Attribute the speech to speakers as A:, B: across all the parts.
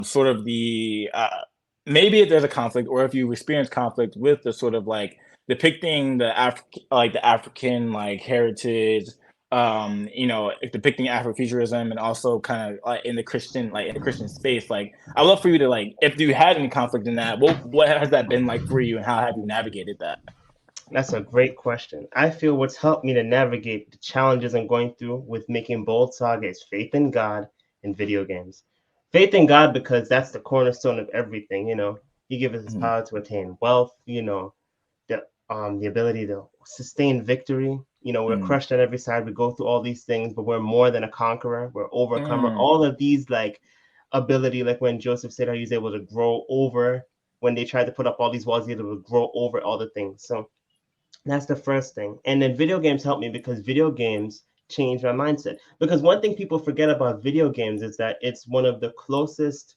A: sort of the maybe if there's a conflict or if you experience conflict with the sort of like depicting the African like heritage, depicting Afrofuturism and also kind of like in the Christian space. Like I would love for you to like if you had any conflict in that, what has that been like for you and how have you navigated that?
B: That's a great question. I feel what's helped me to navigate the challenges I'm going through with making Bold Saga is faith in God and video games. Faith in God because that's the cornerstone of everything. He gives us
A: Mhm.
B: power to attain wealth. The ability to sustain victory. We're
A: Mm.
B: crushed on every side. We go through all these things, but we're more than a conqueror. We're overcomer.
A: Mm.
B: All of these like ability, like when Joseph said how he was able to grow over when they tried to put up all these walls, he was able to grow over all the things. So that's the first thing. And then video games help me because video games change my mindset. Because one thing people forget about video games is that it's one of the closest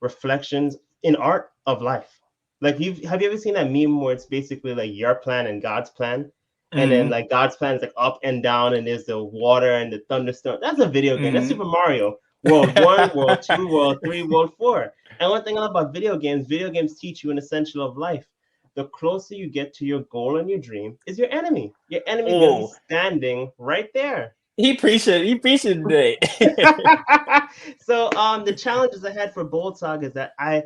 B: reflections in art of life. Like have you ever seen that meme where it's basically like your plan and God's plan? And then
A: Mm.
B: like God's plan is like up and down and there's the water and the thunderstorm. That's a video game. That's
A: Mm.
B: Super Mario. World 1, World 2, World 3, World 4. And one thing I love about video games teach you an essential of life. The closer you get to your goal and your dream is your enemy. Your enemy is going to be
A: Oh,
B: standing right there.
A: he preached it today.
B: So the challenges I had for Bold Saga is that I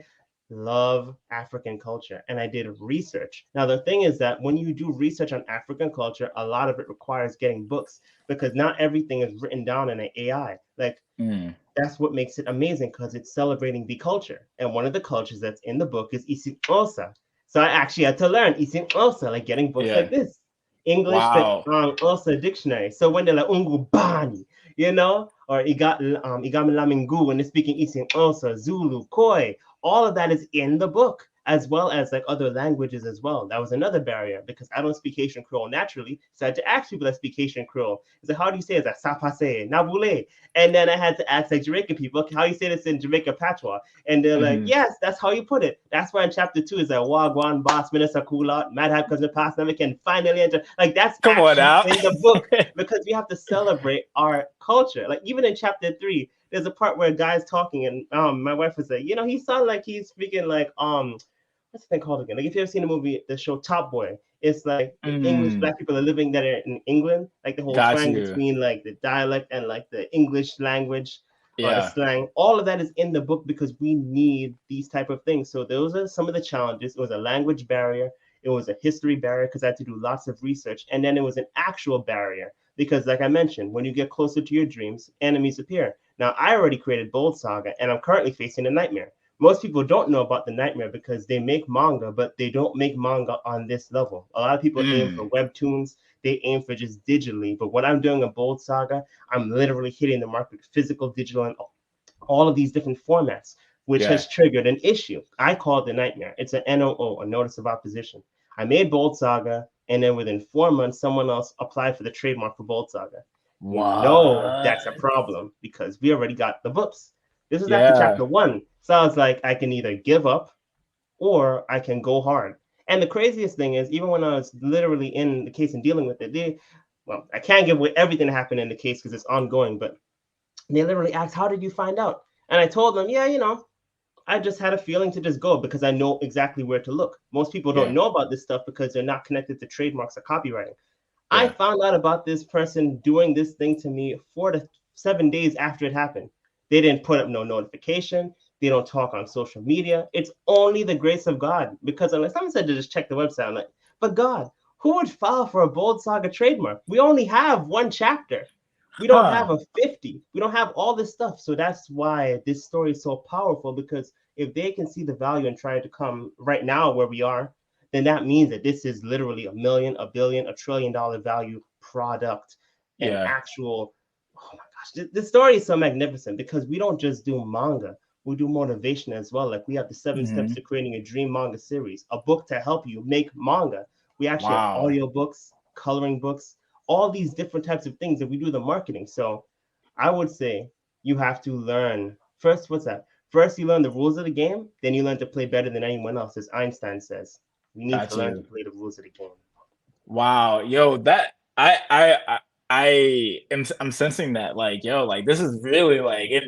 B: love African culture and I did research. Now the thing is that when you do research on African culture, a lot of it requires getting books because not everything is written down in an AI. Like
A: Mm.
B: that's what makes it amazing because it's celebrating the culture. And one of the cultures that's in the book is Isin Osa. So I actually had to learn Isin Osa, like getting books like
A: Yeah.
B: this. English the
A: Wow.
B: Osa dictionary. So when they're like Ungu Bani, or Igami Lamingu when they're speaking Isin Osa, Zulu, Khoi, all of that is in the book, as well as like other languages as well. That was another barrier because I don't speak Haitian Creole naturally. So I had to ask people that speak Haitian Creole. It's like, how do you say it? It's like Sapase, Nabule. And then I had to ask like Jamaican people, how you say this in Jamaica patois? And they're like,
A: Mhm.
B: yes, that's how you put it. That's why in chapter 2 is like Wagwan, Boss, Minister, Cool Out, Mad Hat, Cousin Pass, and we can finally enter. Like that's
A: Come on
B: actually
A: now.
B: in the book because we have to celebrate our culture. Like even in chapter 3, there's a part where a guy's talking and my wife was like, he sounds like he's speaking like what's the thing called again? Like if you ever seen the movie, the show Top Boy, it's like the English
A: Mm.
B: black people are living that are in England, like the whole
A: Got
B: twang
A: you.
B: between like the dialect and like the English language or the
A: Yeah.
B: slang. All of that is in the book because we need these type of things. So those are some of the challenges. It was a language barrier. It was a history barrier because I had to do lots of research. And then it was an actual barrier because, like I mentioned, when you get closer to your dreams, enemies appear. Now, I already created Bold Saga and I'm currently facing a nightmare. Most people don't know about the nightmare because they make manga, but they don't make manga on this level. A lot of people aim
A: Mm.
B: for webtoons, they aim for just digitally. But what I'm doing in Bold Saga, I'm literally hitting the market with physical, digital, and all of these different formats, which
A: Yeah.
B: has triggered an issue. I call it the nightmare. It's an NOO, a notice of opposition. I made Bold Saga, and then within 4 months, someone else applied for the trademark for Bold Saga. That's a
A: What?
B: problem because we already got the books. This is after
A: Yeah.
B: chapter 1. So I was like, I can either give up or I can go hard. And the craziest thing is, even when I was literally in the case and dealing with it, I can't give away everything that happened in the case because it's ongoing, but they literally asked, how did you find out? And I told them, yeah, I just had a feeling to just go because I know exactly where to look. Most people don't
A: Yeah.
B: know about this stuff because they're not connected to trademarks or copywriting. I
A: Yeah.
B: found out about this person doing this thing to me 4 to 7 days after it happened. They didn't put up no notification. They don't talk on social media. It's only the grace of God. Because unless someone said to just check the website, I'm like, but God, who would file for a Bold Saga trademark? We only have one chapter. We don't have
A: Huh.
B: a 50. We don't have all this stuff. So that's why this story is so powerful because if they can see the value and try to come right now where we are, then that means that this is literally a million, a billion, $1 trillion value product, an
A: Yeah.
B: actual. Oh my gosh, this story is so magnificent because we don't just do manga, we do motivation as well. Like we have the 7 steps
A: Hmm.
B: to creating a dream manga series, a book to help you make manga. We actually have
A: Wow.
B: audio books, coloring books, all these different types of things that we do the marketing. So I would say you have to learn first. What's that? First, you learn the rules of the game, then you learn to play better than anyone else, as Einstein says. We need to
A: Got
B: learn to
A: you.
B: play the rules of the game.
A: Wow. Yo, that I am I'm sensing that like yo, like this is really like it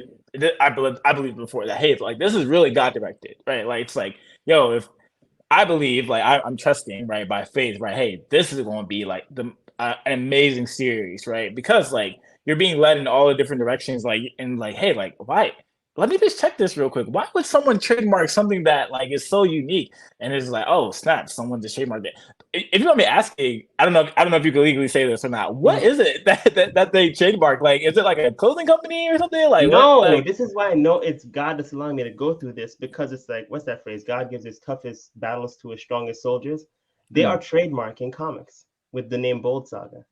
A: I believe before that, hey, it's like this is really God directed, right? Like it's like, yo, if I believe, like I'm trusting, right, by faith, right? Hey, this is going to be like an amazing series, right? Because like you're being led in all the different directions, like and like, hey, like why? Let me just check this real quick. Why would someone trademark something that like is so unique? And it's like, oh snap, someone just trademarked it. If you want me asking, I don't know if you can legally say this or not. What
B: Mhm.
A: is it that they trademark? Like, is it like a clothing company or something? Like what?
B: No,
A: Like,
B: this is why I know it's God that's allowing me to go through this because it's like, what's that phrase? God gives his toughest battles to his strongest soldiers. They
A: hmm,
B: are trademarking comics with the name Bold Saga,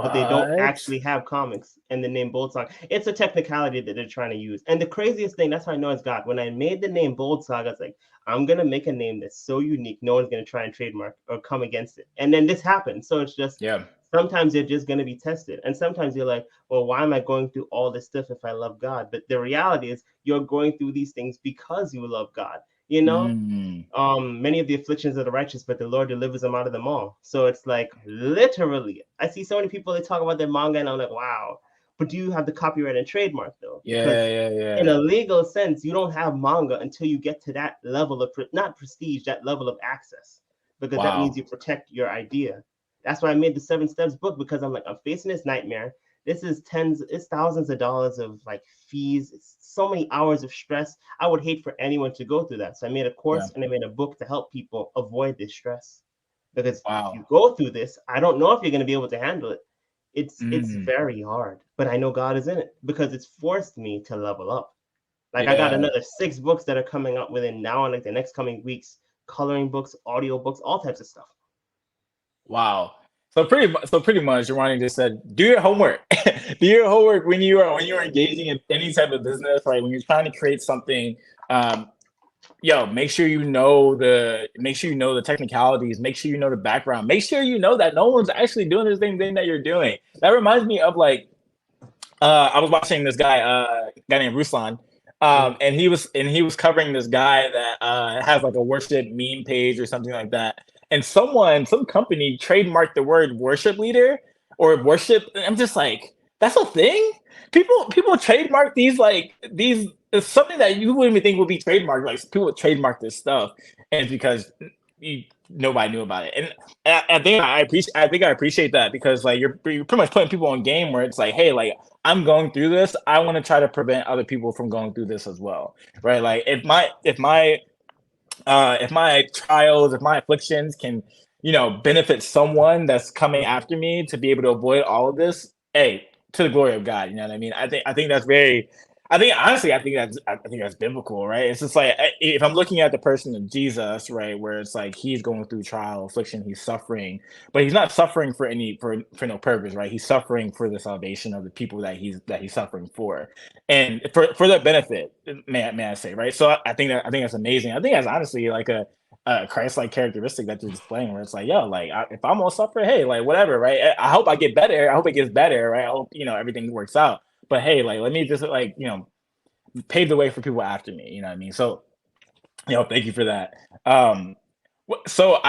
B: but they don't
A: what?
B: actually have comics and the name Bold Saga. It's a technicality that they're trying to use. And the craziest thing, that's how I know it's God. When I made the name Bold Saga, it's like, I'm gonna make a name that's so unique, no one's gonna try and trademark or come against it. And then this happened. So it's just
A: Yeah.
B: sometimes you're just gonna be tested. And sometimes you're like, well, why am I going through all this stuff if I love God? But the reality is you're going through these things because you love God, you know?
A: Mm,
B: Many of the afflictions of the righteous, but the Lord delivers them out of them all. So it's like literally, I see so many people, they talk about their manga, and I'm like, wow. But do you have the copyright and trademark though?
A: yeah,
B: Because
A: yeah,
B: in
A: yeah.
B: a legal sense, you don't have manga until you get to that level of not prestige, that level of access, because that means
A: Wow.
B: you protect your idea. That's why I made the Seven Steps book, because I'm like, I'm facing this nightmare. This is it's thousands of dollars of like fees. It's so many hours of stress. I would hate for anyone to go through that. So I made a
A: Yeah.
B: course and I made a book to help people avoid this stress. Because if you
A: Wow.
B: go through this, I don't know if you're going to be able to handle it. It's
A: Mm,
B: very hard, but I know God is in it because it's forced me to level up. Like I got
A: yeah.
B: another 6 books that are coming out within now and like the next coming weeks, coloring books, audio books, all types of stuff.
A: Wow. So pretty much, Ronnie just said, do your homework. Do your homework when you are engaging in any type of business, right? When you're trying to create something, um, yo, make sure you know the technicalities, make sure you know the background, make sure you know that no one's actually doing the same thing that you're doing. That reminds me of like I was watching this guy named Ruslan,
B: Mhm.
A: and he was covering this guy that has like a worship meme page or something like that, and some company trademarked the word worship leader or worship. And I'm just like, that's a thing. People trademark these. It's something that you wouldn't even think would be trademarked. Like people trademark this stuff, and it's because nobody knew about it. And I think I appreciate that because like you're pretty much putting people on game where it's like, hey, like I'm going through this. I want to try to prevent other people from going through this as well, right? Like if my trials, if my afflictions can, benefit someone that's coming after me to be able to avoid all of this, hey, to the glory of God. You know what I mean? I think that's very. I think honestly, I think that's biblical, right? It's just like if I'm looking at the person of Jesus, right, where it's like he's going through trial, affliction, he's suffering, but he's not suffering for no purpose, right? He's suffering for the salvation of the people that he's suffering for, and for their benefit, may I say, right? So I think that's amazing. I think that's honestly like a Christ-like characteristic that you're displaying, where it's like, yo, like if I'm gonna suffer, hey, like whatever, right? I hope I get better. I hope it gets better, right? I hope everything works out. But hey, like let me just like pave the way for people after me. You know what I mean? So thank you for that. So